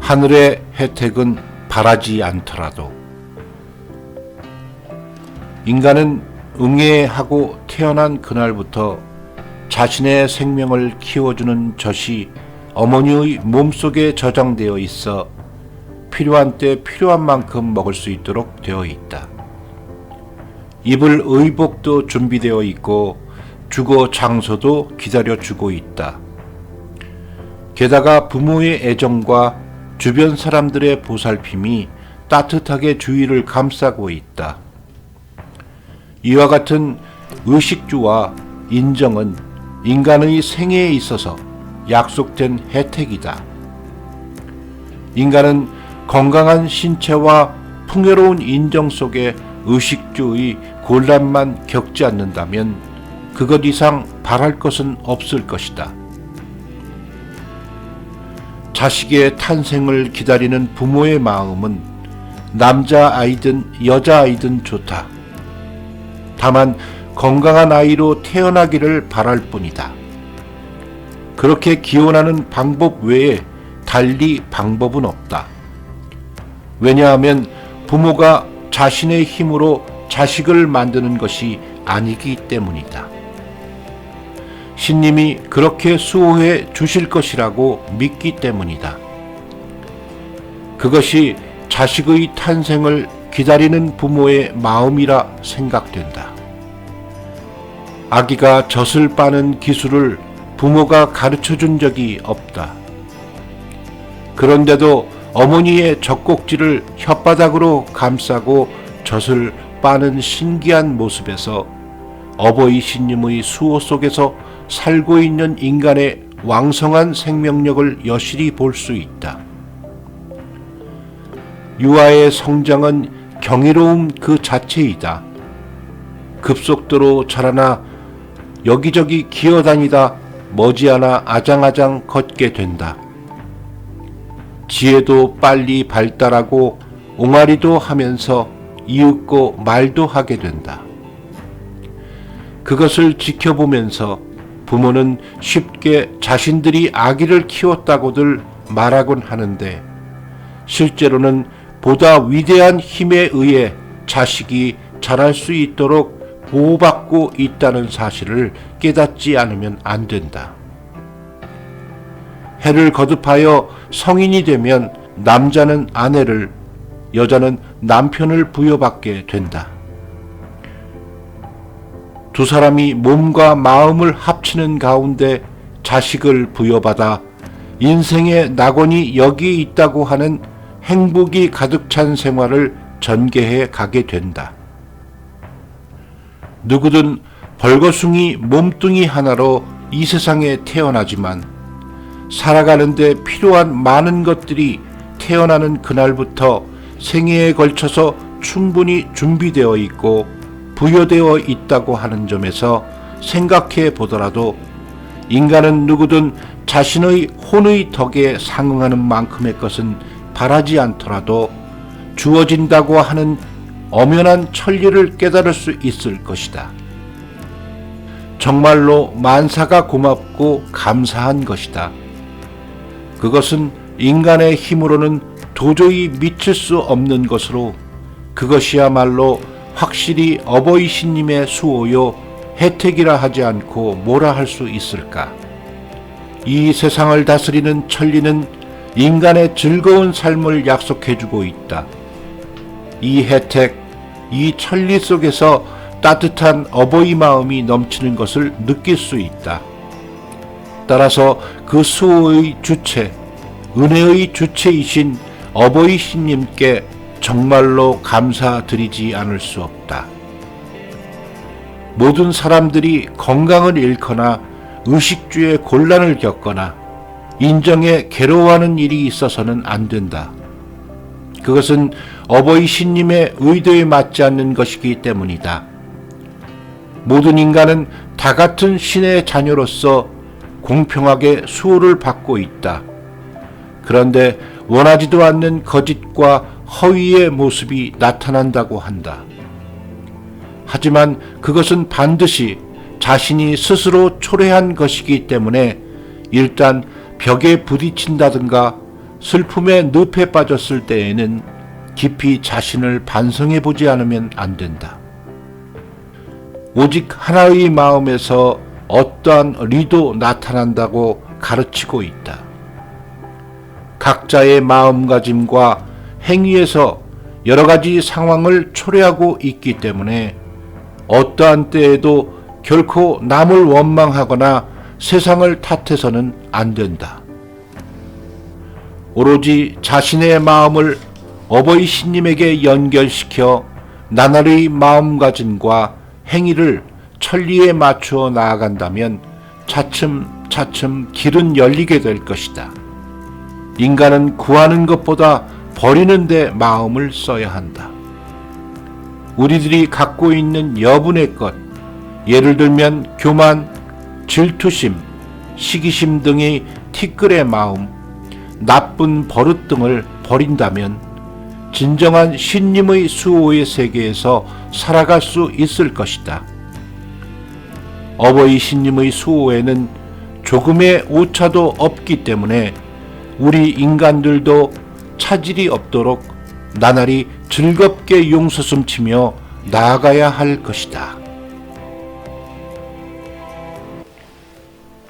하늘의 혜택은 바라지 않더라도. 인간은 응애하고 태어난 그날부터 자신의 생명을 키워주는 젖이 어머니의 몸속에 저장되어 있어 필요한 때 필요한 만큼 먹을 수 있도록 되어 있다. 입을 의복도 준비되어 있고 주거 장소도 기다려주고 있다. 게다가 부모의 애정과 주변 사람들의 보살핌이 따뜻하게 주위를 감싸고 있다. 이와 같은 의식주와 인정은 인간의 생애에 있어서 약속된 혜택이다. 인간은 건강한 신체와 풍요로운 인정 속에 의식주의 곤란만 겪지 않는다면 그것 이상 바랄 것은 없을 것이다. 자식의 탄생을 기다리는 부모의 마음은 남자아이든 여자아이든 좋다. 다만 건강한 아이로 태어나기를 바랄 뿐이다. 그렇게 기원하는 방법 외에 달리 방법은 없다. 왜냐하면 부모가 자신의 힘으로 자식을 만드는 것이 아니기 때문이다. 신님이 그렇게 수호해 주실 것이라고 믿기 때문이다. 그것이 자식의 탄생을 기다리는 부모의 마음이라 생각된다. 아기가 젖을 빠는 기술을 부모가 가르쳐준 적이 없다. 그런데도 어머니의 젖꼭지를 혓바닥으로 감싸고 젖을 빠는 신기한 모습에서 어버이 신님의 수호 속에서 살고 있는 인간의 왕성한 생명력을 여실히 볼 수 있다. 유아의 성장은 경이로움 그 자체이다. 급속도로 자라나 여기저기 기어다니다 머지않아 아장아장 걷게 된다. 지혜도 빨리 발달하고 옹알이도 하면서 이윽고 말도 하게 된다. 그것을 지켜보면서 부모는 쉽게 자신들이 아기를 키웠다고들 말하곤 하는데 실제로는 보다 위대한 힘에 의해 자식이 자랄 수 있도록 보호받고 있다는 사실을 깨닫지 않으면 안 된다. 해를 거듭하여 성인이 되면 남자는 아내를, 여자는 남편을 부여받게 된다. 두 사람이 몸과 마음을 합치는 가운데 자식을 부여받아 인생의 낙원이 여기 있다고 하는 행복이 가득 찬 생활을 전개해 가게 된다. 누구든 벌거숭이 몸뚱이 하나로 이 세상에 태어나지만 살아가는데 필요한 많은 것들이 태어나는 그날부터 생애에 걸쳐서 충분히 준비되어 있고 부여되어 있다고 하는 점에서 생각해 보더라도 인간은 누구든 자신의 혼의 덕에 상응하는 만큼의 것은 바라지 않더라도 주어진다고 하는 엄연한 천리를 깨달을 수 있을 것이다. 정말로 만사가 고맙고 감사한 것이다. 그것은 인간의 힘으로는 도저히 미칠 수 없는 것으로 그것이야말로 확실히 어버이 신님의 수호요 혜택이라 하지 않고 뭐라 할 수 있을까? 이 세상을 다스리는 천리는 인간의 즐거운 삶을 약속해주고 있다. 이 혜택, 이 천리 속에서 따뜻한 어버이 마음이 넘치는 것을 느낄 수 있다. 따라서 그 수호의 주체, 은혜의 주체이신 어버이 신님께 정말로 감사드리지 않을 수 없다. 모든 사람들이 건강을 잃거나 의식주의 곤란을 겪거나 인정에 괴로워하는 일이 있어서는 안 된다. 그것은 어버이 신님의 의도에 맞지 않는 것이기 때문이다. 모든 인간은 다 같은 신의 자녀로서 공평하게 수호를 받고 있다. 그런데 원하지도 않는 거짓과 허위의 모습이 나타난다고 한다. 하지만 그것은 반드시 자신이 스스로 초래한 것이기 때문에 일단 벽에 부딪힌다든가 슬픔의 늪에 빠졌을 때에는 깊이 자신을 반성해 보지 않으면 안 된다. 오직 하나의 마음에서 어떠한 리도 나타난다고 가르치고 있다. 각자의 마음가짐과 행위에서 여러 가지 상황을 초래하고 있기 때문에 어떠한 때에도 결코 남을 원망하거나 세상을 탓해서는 안 된다. 오로지 자신의 마음을 어버이 신님에게 연결시켜 나날의 마음가짐과 행위를 천리에 맞추어 나아간다면 차츰차츰 길은 열리게 될 것이다. 인간은 구하는 것보다 버리는 데 마음을 써야 한다. 우리들이 갖고 있는 여분의 것, 예를 들면 교만, 질투심, 시기심 등의 티끌의 마음, 나쁜 버릇 등을 버린다면 진정한 신님의 수호의 세계에서 살아갈 수 있을 것이다. 어버이 신님의 수호에는 조금의 오차도 없기 때문에 우리 인간들도 차질이 없도록 나날이 즐겁게 용서숨치며 나아가야 할 것이다.